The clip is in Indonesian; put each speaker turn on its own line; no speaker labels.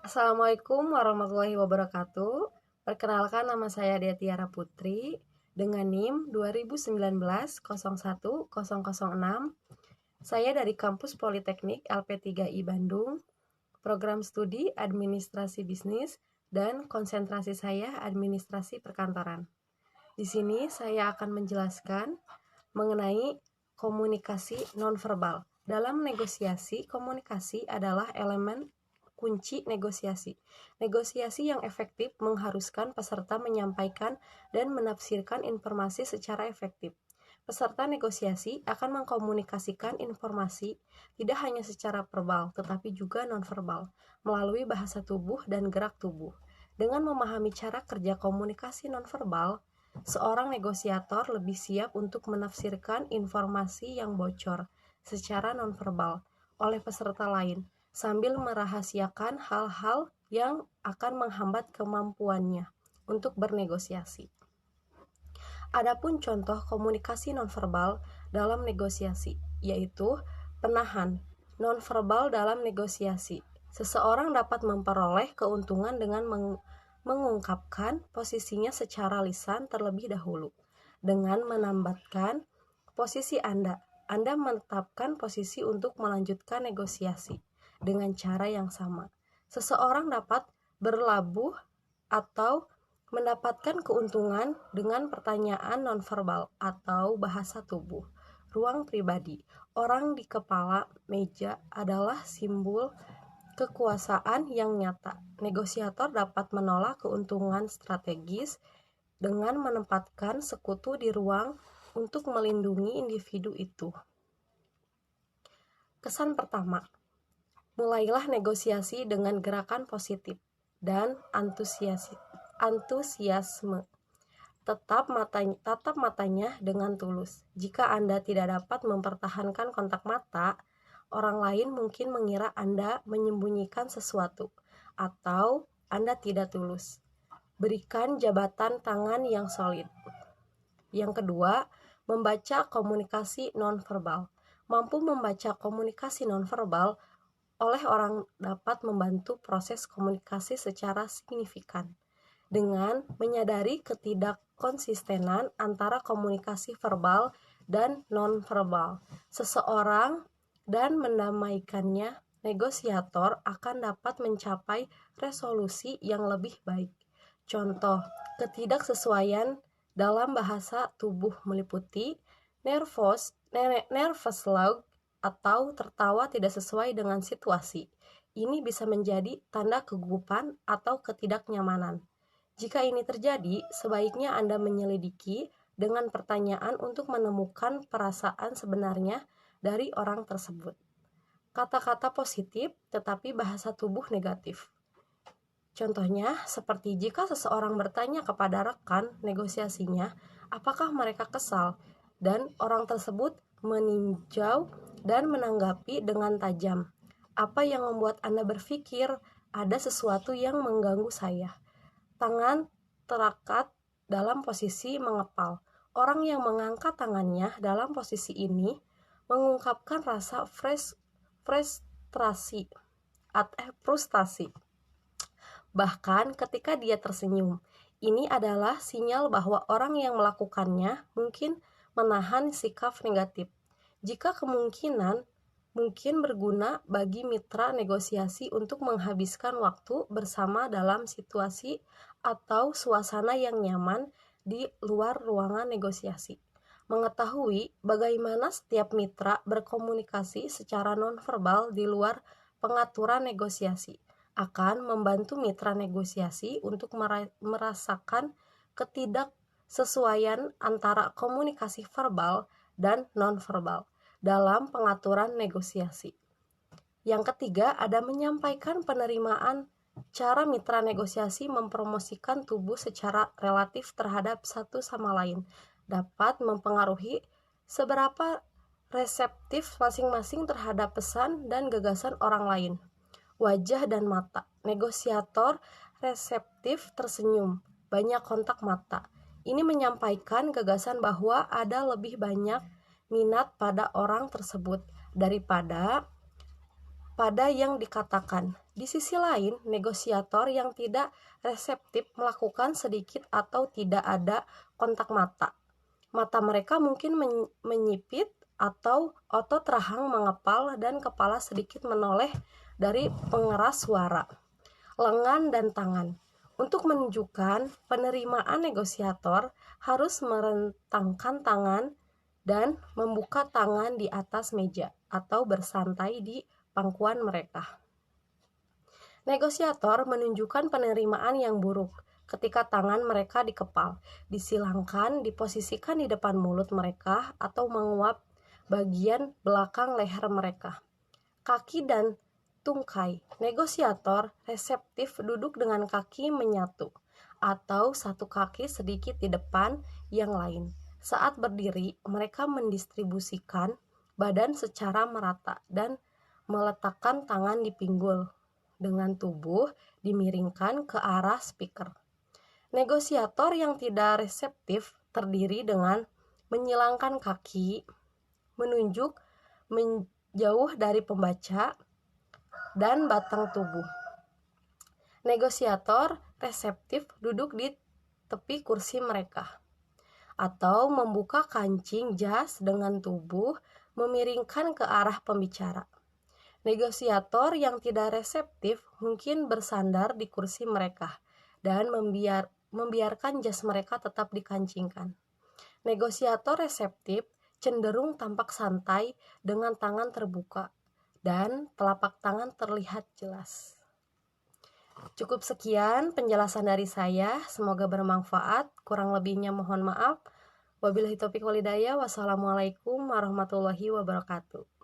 Assalamualaikum warahmatullahi wabarakatuh. Perkenalkan, nama saya Tiara Putri dengan NIM 2019-01-006. Saya dari Kampus Politeknik LP3I Bandung, program studi Administrasi Bisnis dan konsentrasi saya Administrasi Perkantoran. Di sini saya akan menjelaskan mengenai komunikasi nonverbal. Dalam negosiasi, komunikasi adalah elemen kunci negosiasi. Negosiasi yang efektif mengharuskan peserta menyampaikan dan menafsirkan informasi secara efektif. Peserta negosiasi akan mengkomunikasikan informasi tidak hanya secara verbal, tetapi juga nonverbal, melalui bahasa tubuh dan gerak tubuh. Dengan memahami cara kerja komunikasi nonverbal, seorang negosiator lebih siap untuk menafsirkan informasi yang bocor secara nonverbal oleh peserta lain, sambil merahasiakan hal-hal yang akan menghambat kemampuannya untuk bernegosiasi. Adapun contoh komunikasi nonverbal dalam negosiasi, yaitu penahan nonverbal dalam negosiasi. Seseorang dapat memperoleh keuntungan dengan mengungkapkan posisinya secara lisan terlebih dahulu. Dengan menambahkan posisi Anda menetapkan posisi untuk melanjutkan negosiasi dengan cara yang sama. Seseorang dapat berlabuh atau mendapatkan keuntungan dengan pertanyaan nonverbal atau bahasa tubuh. Ruang pribadi. Orang di kepala meja adalah simbol kekuasaan yang nyata. Negosiator dapat menolak keuntungan strategis dengan menempatkan sekutu di ruang untuk melindungi individu itu. Kesan pertama, mulailah negosiasi dengan gerakan positif dan antusiasme. Tatap matanya dengan tulus. Jika Anda tidak dapat mempertahankan kontak mata, orang lain mungkin mengira Anda menyembunyikan sesuatu atau Anda tidak tulus. Berikan jabatan tangan yang solid. Yang kedua, membaca komunikasi nonverbal. Mampu membaca komunikasi nonverbal oleh orang dapat membantu proses komunikasi secara signifikan. Dengan menyadari ketidakkonsistenan antara komunikasi verbal dan nonverbal seseorang dan mendamaikannya, negosiator akan dapat mencapai resolusi yang lebih baik. Contoh, ketidaksesuaian dalam bahasa tubuh meliputi nervous look atau tertawa tidak sesuai dengan situasi. Ini bisa menjadi tanda kegugupan atau ketidaknyamanan. Jika ini terjadi, sebaiknya Anda menyelidiki dengan pertanyaan untuk menemukan perasaan sebenarnya dari orang tersebut. Kata-kata positif tetapi bahasa tubuh negatif. Contohnya, seperti jika seseorang bertanya kepada rekan negosiasinya, apakah mereka kesal, dan orang tersebut meninjau dan menanggapi dengan tajam. Apa yang membuat Anda berpikir ada sesuatu yang mengganggu saya? Tangan terakat dalam posisi mengepal. Orang yang mengangkat tangannya dalam posisi ini mengungkapkan rasa frustasi. Bahkan ketika dia tersenyum, ini adalah sinyal bahwa orang yang melakukannya mungkin menahan sikap negatif. Jika mungkin berguna bagi mitra negosiasi untuk menghabiskan waktu bersama dalam situasi atau suasana yang nyaman di luar ruangan negosiasi. Mengetahui bagaimana setiap mitra berkomunikasi secara nonverbal di luar pengaturan negosiasi akan membantu mitra negosiasi untuk merasakan ketidaksesuaian antara komunikasi verbal dan nonverbal dalam pengaturan negosiasi. Yang ketiga, ada menyampaikan penerimaan. Cara mitra negosiasi mempromosikan tubuh secara relatif terhadap satu sama lain dapat mempengaruhi seberapa reseptif masing-masing terhadap pesan dan gagasan orang lain. Wajah dan mata. Negosiator reseptif tersenyum, banyak kontak mata. Ini menyampaikan gagasan bahwa ada lebih banyak minat pada orang tersebut daripada pada yang dikatakan. Di sisi lain, negosiator yang tidak reseptif melakukan sedikit atau tidak ada kontak mata. Mata mereka mungkin menyipit atau otot rahang mengepal dan kepala sedikit menoleh dari pengeras suara, lengan dan tangan. Untuk menunjukkan penerimaan, negosiator harus merentangkan tangan dan membuka tangan di atas meja atau bersantai di pangkuan mereka. Negosiator menunjukkan penerimaan yang buruk ketika tangan mereka dikepal, disilangkan, diposisikan di depan mulut mereka atau menguap bagian belakang leher mereka. Kaki dan tungkai. Negosiator reseptif duduk dengan kaki menyatu atau satu kaki sedikit di depan yang lain. Saat berdiri, mereka mendistribusikan badan secara merata dan meletakkan tangan di pinggul dengan tubuh dimiringkan ke arah speaker. Negosiator yang tidak reseptif terdiri dengan menyilangkan kaki, menunjuk menjauh dari pembaca, dan batang tubuh. Negosiator reseptif duduk di tepi kursi mereka, atau membuka kancing jas dengan tubuh memiringkan ke arah pembicara. Negosiator yang tidak reseptif mungkin bersandar di kursi mereka dan membiarkan jas mereka tetap dikancingkan. Negosiator reseptif cenderung tampak santai dengan tangan terbuka dan telapak tangan terlihat jelas. Cukup sekian penjelasan dari saya, semoga bermanfaat. Kurang lebihnya mohon maaf. Wabillahi taufiq wal hidayah. Wassalamualaikum warahmatullahi wabarakatuh.